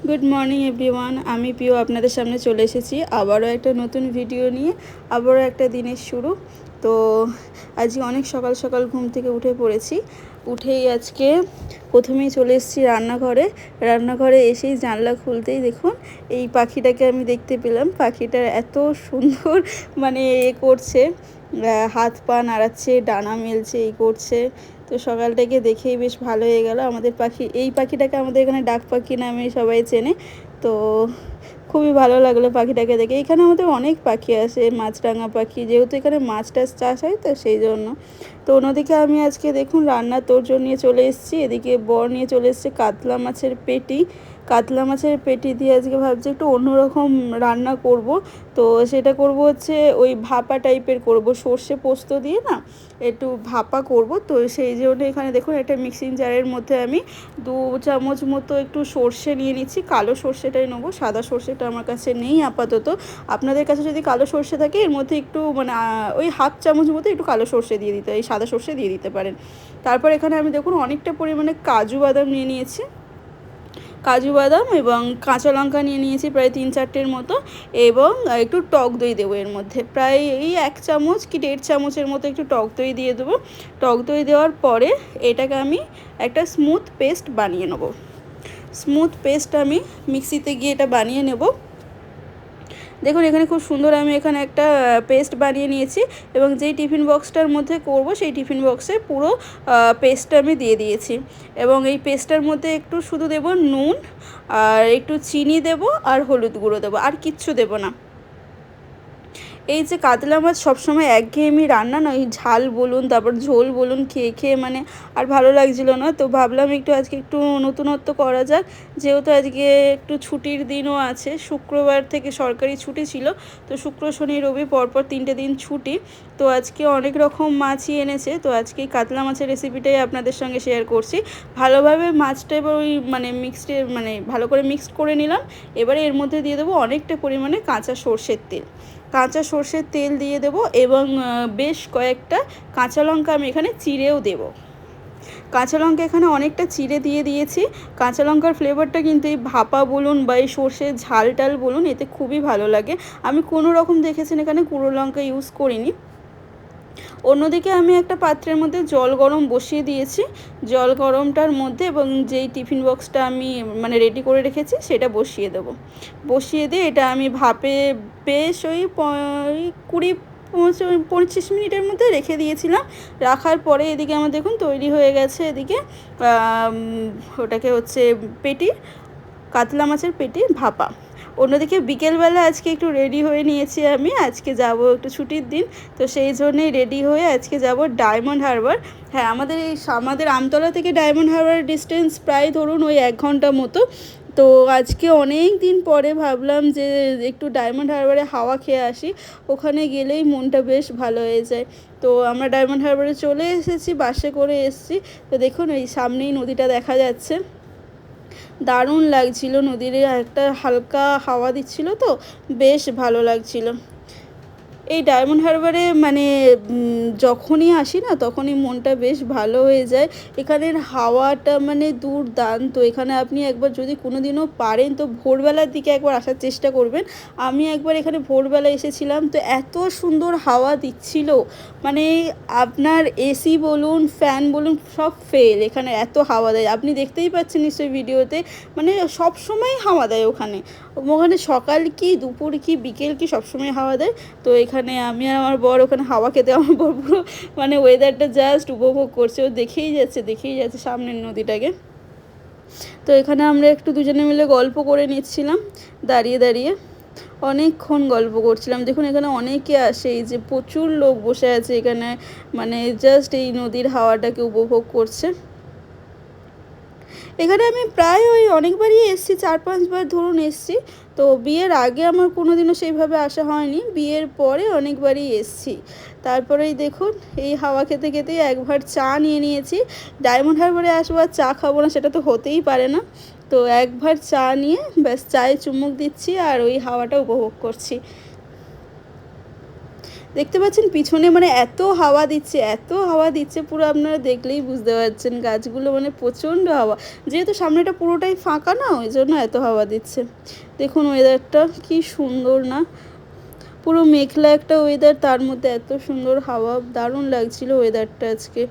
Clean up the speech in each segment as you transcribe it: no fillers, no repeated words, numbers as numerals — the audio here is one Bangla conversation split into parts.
গুড মর্নিং এভরিওয়ান, আমি পিও আপনাদের সামনে চলে এসেছি আবারও একটা নতুন ভিডিও নিয়ে। আবারও একটা দিনের শুরু। তো আজকে অনেক সকাল সকাল ঘুম থেকে উঠে পড়েছি। উঠেই আজকে প্রথমেই চলে এসেছি রান্নাঘরে এসেই জানলা খুলতেই দেখুন এই পাখিটাকে আমি দেখতে পেলাম। পাখিটার এত সুন্দর মানে করছে, হাত পা নাড়াচ্ছে, ডানা মেলছে, এই করছে। তো সকালটাকে দেখেই বেশ ভালো হয়ে গেল। আমাদের পাখি, এই পাখিটাকে আমাদের এখানে ডাক পাখি নামে সবাই চেনে। তো খুবই ভালো লাগলো পাখিটাকে দেখে। এখানে আমাদের অনেক পাখি আসে, মাছরাঙা পাখি, যেহেতু এখানে মাছ টাছ চাষ হয় তো সেই জন্য। তো অন্যদিকে আমি আজকে দেখুন রান্নার তোড়জোড় নিয়ে চলে এসেছি। এদিকে বর নিয়ে চলে এসেছে কাতলা মাছের পেটি দিয়ে আজকে ভাবছি একটু অন্যরকম রান্না করব। তো সেটা করব হচ্ছে ওই ভাপা টাইপের করব, সর্ষে পোস্ত দিয়ে না একটু ভাপা করব। তো সেই জন্য এখানে দেখুন একটা মিক্সিং জারের মধ্যে আমি 2 চামচ মতো একটু সর্ষে নিয়ে নিচ্ছি। কালো সর্ষেটাই নেবো, সাদা সর্ষেটা আমার কাছে নেই আপাতত। আপনাদের কাছে যদি কালো সর্ষে থাকে এর মধ্যে একটু মানে ওই 1/2 চামচ মতো একটু কালো সর্ষে দিয়ে দিতে, এই সাদা সর্ষে দিয়ে দিতে পারেন। তারপর এখানে আমি দেখুন অনেকটা পরিমাণে কাজু বাদাম নিয়ে নিয়েছি, কাজু বাদাম এবং কাঁচা লঙ্কা নিয়ে নিয়েছি প্রায় 3-4টের মতো, এবং একটু টক দই দেবো এর মধ্যে, প্রায় এই 1 চামচ কি 1.5 চামচের মতো একটু টক দই দিয়ে দেবো। টক দই দেওয়ার পরে এটাকে আমি একটা স্মুথ পেস্ট বানিয়ে নেব। স্মুথ পেস্ট আমি মিক্সিতে গিয়ে এটা বানিয়ে নেব। দেখুন এখানে খুব সুন্দর আমি এখানে একটা পেস্ট বানিয়ে নিয়েছি, এবং যেই টিফিন বক্সটার মধ্যে করব সেই টিফিন বক্সে পুরো পেস্টটা আমি দিয়ে দিয়েছি। এবং এই পেস্টটার মধ্যে একটু শুধু দেব নুন, আর একটু চিনি দেব, আর হলুদ গুঁড়ো দেবো, আর কিচ্ছু দেব না। এই যে কাতলা মাছ সবসময় একঘেয়েমি রান্না না, ওই ঝাল বলুন তারপর ঝোল বলুন, খেয়ে খেয়ে মানে আর ভালো লাগছিলো না। তো ভাবলাম একটু আজকে একটু নতুনত্ব করা যাক, যেহেতু আজকে একটু ছুটির দিনও আছে, শুক্রবার থেকে সরকারি ছুটি ছিল। তো শুক্র শনি রবি পরপর 3টে দিন ছুটি। তো আজকে অনেক রকম মাছই এনেছে, তো আজকে কাতলা মাছের রেসিপিটাই আপনাদের সঙ্গে শেয়ার করছি। ভালোভাবে মাছটা এবার ওই মানে ভালো করে মিক্সড করে নিলাম। এবারে এর মধ্যে দিয়ে দেবো অনেকটা পরিমাণে কাঁচা সর্ষের তেল দিয়ে দেব, এবং বেশ কয়েকটা কাঁচা লঙ্কা আমি এখানে চিড়েও দেব। কাঁচা লঙ্কা এখানে অনেকটা চিড়ে দিয়ে দিয়েছি। কাঁচা লঙ্কার ফ্লেভারটা কিন্তু এই ভাপা বলুন বা এই সর্ষের ঝাল টাল বলুন, এতে খুবই ভালো লাগে। আমি কোনো রকম দেখেছেন এখানে গুঁড়ো লঙ্কা ইউজ করিনি। অন্যদিকে আমি একটা পাত্রের মধ্যে জল গরম বসিয়ে দিয়েছি। জল গরমটার মধ্যে এবং যেই টিফিন বক্সটা আমি মানে রেডি করে রেখেছি সেটা বসিয়ে দেবো। বসিয়ে দিয়ে এটা আমি ভাপে বেশ ওই 20-25 মিনিটের মধ্যে রেখে দিয়েছিলাম। রাখার পরে এদিকে আমার দেখুন তৈরি হয়ে গেছে। এদিকে ওটাকে হচ্ছে পেটি, কাতলা মাছের পেটি ভাপা। অন্যদিকে বিকেলবেলা আজকে একটু রেডি হয়ে নিয়েছি আমি, আজকে যাব একটু ছুটির দিন। তো সেই জন্যেই রেডি হয়ে আজকে যাব ডায়মন্ড হারবার। হ্যাঁ, আমাদের আমতলা থেকে ডায়মন্ড হারবার ডিস্টেন্স প্রায় ধরুন ওই 1 ঘন্টা মতো। তো আজকে অনেক দিন পরে ভাবলাম যে একটু ডায়মন্ড হারবারে হাওয়া খেয়ে আসি, ওখানে গেলেই মনটা বেশ ভালো হয়ে যায়। তো আমরা ডায়মন্ড হারবারে চলে এসেছি, বাসে করে এসেছি। তো দেখুন এই সামনেই নদীটা দেখা যাচ্ছে, দারুণ লাগছিল, নদীর একটা হালকা হাওয়া দিচ্ছিল, তো বেশ ভালো লাগছিল। এই ডায়মন্ড হারবারে মানে যখনই আসি না তখনই মনটা বেশ ভালো হয়ে যায়। এখানের হাওয়াটা মানে দুর্দান্ত। এখানে আপনি একবার যদি কোনো দিনও পারেন তো ভোরবেলার দিকে একবার আসার চেষ্টা করবেন। আমি একবার এখানে ভোরবেলা এসেছিলাম, তো এত সুন্দর হাওয়া দিচ্ছিল, মানে আপনার এসি বলুন ফ্যান বলুন সব ফেল, এখানে এত হাওয়া দেয়। আপনি দেখতেই পাচ্ছেন নিশ্চয়ই ভিডিওতে, মানে সব সময় হাওয়া দেয় ওখানে। ওখানে সকাল কি দুপুর কি বিকেল কি সবসময় হাওয়া দেয়। তো এখানে আমি আর আমার বর ওখানে হাওয়া খেতে, আমার বর পুরো মানে ওয়েদারটা জাস্ট উপভোগ করছে, ও দেখেই যাচ্ছে সামনের নদীটাকে। তো এখানে আমরা একটু দুজনে মিলে গল্প করে নিচ্ছিলাম দাঁড়িয়ে দাঁড়িয়ে, অনেকক্ষণ গল্প করছিলাম। দেখুন এখানে অনেকে আসে, এই যে প্রচুর লোক বসে আছে এখানে, মানে জাস্ট এই নদীর হাওয়াটাকে উপভোগ করছে। এখানে আমি প্রায় ওই অনেকবারই এসেছি, 4-5 বার ধরুন এসেছি। তো বিয়ের আগে আমার কোনো দিনও সেইভাবে আসা হয়নি, বিয়ের পরে অনেকবারই এসেছি। তারপরেই দেখুন এই হাওয়া খেতে খেতেই একবার চা নিয়ে নিয়েছি। ডায়মন্ড হারবারে আসবো আর চা খাবো না সেটা তো হতেই পারে না। তো একবার চা নিয়ে ব্যাস চায়ে চুমুক দিচ্ছি আর ওই হাওয়াটা উপভোগ করছি। দেখতে পাচ্ছেন পিছনে মানে এত হাওয়া দিচ্ছে, এত হাওয়া দিচ্ছে, পুরো আপনারা দেখলেই বুঝতে পারছেন গাছগুলো মানে প্রচণ্ড হাওয়া। যেহেতু সামনেটা পুরোটাই ফাঁকা না, ওই জন্য এত হাওয়া দিচ্ছে। দেখুন ওয়েদারটা কি সুন্দর না, পুরো মেঘলা একটা ওয়েদার, তার মধ্যে এত সুন্দর হাওয়া, দারুণ লাগছিল ওয়েদারটা আজকে।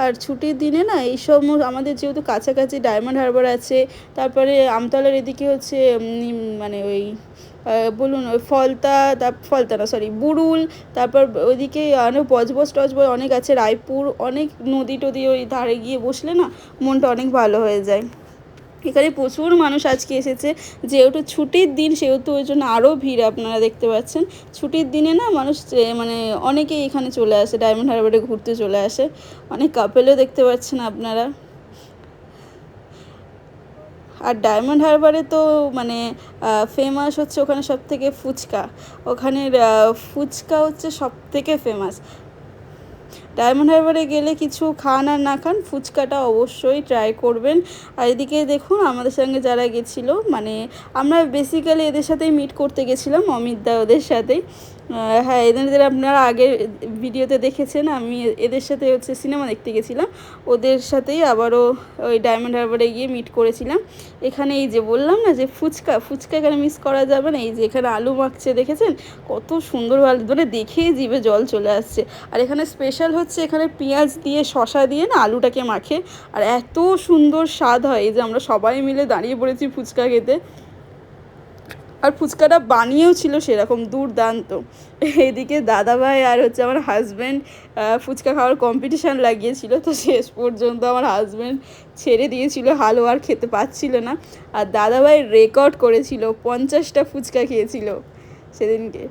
আর ছুটির দিনে না এইসব আমাদের যেহেতু কাছাকাছি ডায়মন্ড হারবার আছে, তারপরে আমতলার এদিকে হচ্ছে মানে ওই বলুন ওই ফলতা না সরি বুড়ুল, তারপর ওইদিকে অনেক বজবজ টজবজ অনেক আছে, রায়পুর, অনেক নদী টদি, ওই ধারে গিয়ে বসলে না মনটা অনেক ভালো হয়ে যায়। এখানে প্রচুর মানুষ আজকে এসেছে, যেহেতু ছুটির দিন সেহেতু ওই জন্য আরও ভিড় আপনারা দেখতে পাচ্ছেন। ছুটির দিনে না মানুষ মানে অনেকেই এখানে চলে আসে, ডায়মন্ড হারবারে ঘুরতে চলে আসে, অনেক কাপেলও দেখতে পাচ্ছেন আপনারা। আর ডায়মন্ড হারবারে তো মানে ফেমাস হচ্ছে ওখানে সবথেকে ফুচকা, ওখানের ফুচকা হচ্ছে সবথেকে ফেমাস। ডায়মন্ড হারবারে গেলে কিছু খান আর না খান, ফুচকাটা অবশ্যই ট্রাই করবেন। আর এদিকে দেখুন আমাদের সঙ্গে যারা গেছিলো, মানে আমরা বেসিক্যালি এদের সাথেই মিট করতে গেছিলাম, অমিতদা ওদের সাথেই। হ্যাঁ, এদের আপনারা আগের ভিডিওতে দেখেছেন, আমি এদের সাথে হচ্ছে সিনেমা দেখতে গেছিলাম, ওদের সাথেই আবারও ওই ডায়মন্ড হারবারে গিয়ে মিট করেছিলাম। এখানে এই যে বললাম না যে ফুচকা এখানে মিস করা যাবে না। এই যে এখানে আলু মাখছে দেখেছেন, কত সুন্দর ধরে দেখেই জিভে জল চলে আসছে। আর এখানে স্পেশাল হচ্ছে এখানে পেঁয়াজ দিয়ে শসা দিয়ে না আলুটাকে মাখে, আর এত সুন্দর স্বাদ হয়। এই যে আমরা সবাই মিলে দাঁড়িয়ে পড়েছি ফুচকা খেতে, আর ফুচকাটা বানিয়েও ছিল সেরকম দুর্দান্ত। এদিকে দাদাভাই আর হচ্ছে আমার হাজব্যান্ড ফুচকা খাওয়ার কম্পিটিশান লাগিয়েছিল, তো শেষ পর্যন্ত আমার হাজব্যান্ড ছেড়ে দিয়েছিল, হালুয়া আর খেতে পাচ্ছিল না। আর দাদাভাই রেকর্ড করেছিল, 50টা ফুচকা খেয়েছিল সেদিনকে।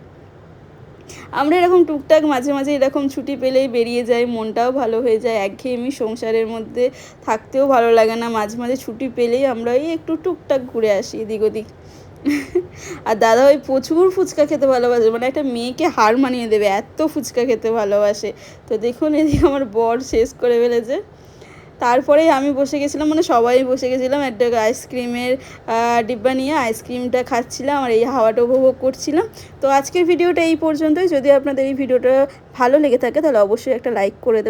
আমরা এরকম টুকটাক মাঝে মাঝে এরকম ছুটি পেলেই বেরিয়ে যাই, মনটাও ভালো হয়ে যায়, একঘেয়েমি সংসারের মধ্যে থাকতেও ভালো লাগে না, মাঝে মাঝে ছুটি পেলেই আমরা এই একটু টুকটাক ঘুরে আসি এদিক ওদিক। আর দাদা ওই প্রচুর ফুচকা খেতে ভালোবাসে, মানে একটা মেয়েকে হার মানিয়ে দেবে, এত ফুচকা খেতে ভালোবাসে। তো দেখুন এদিকে আমার বর শেষ করে ফেলেছে। তারপরেই আমি বসে গেছিলাম, মানে সবাই বসে গেছিলাম একটা আইসক্রিমের ডিব্বা নিয়ে, আইসক্রিমটা খাচ্ছিলাম আর এই হাওয়াটা উপভোগ করছিলাম। তো আজকের ভিডিওটা এই পর্যন্তই। যদি আপনাদের এই ভিডিওটা ভালো লেগে থাকে তাহলে অবশ্যই একটা লাইক করে দেবেন।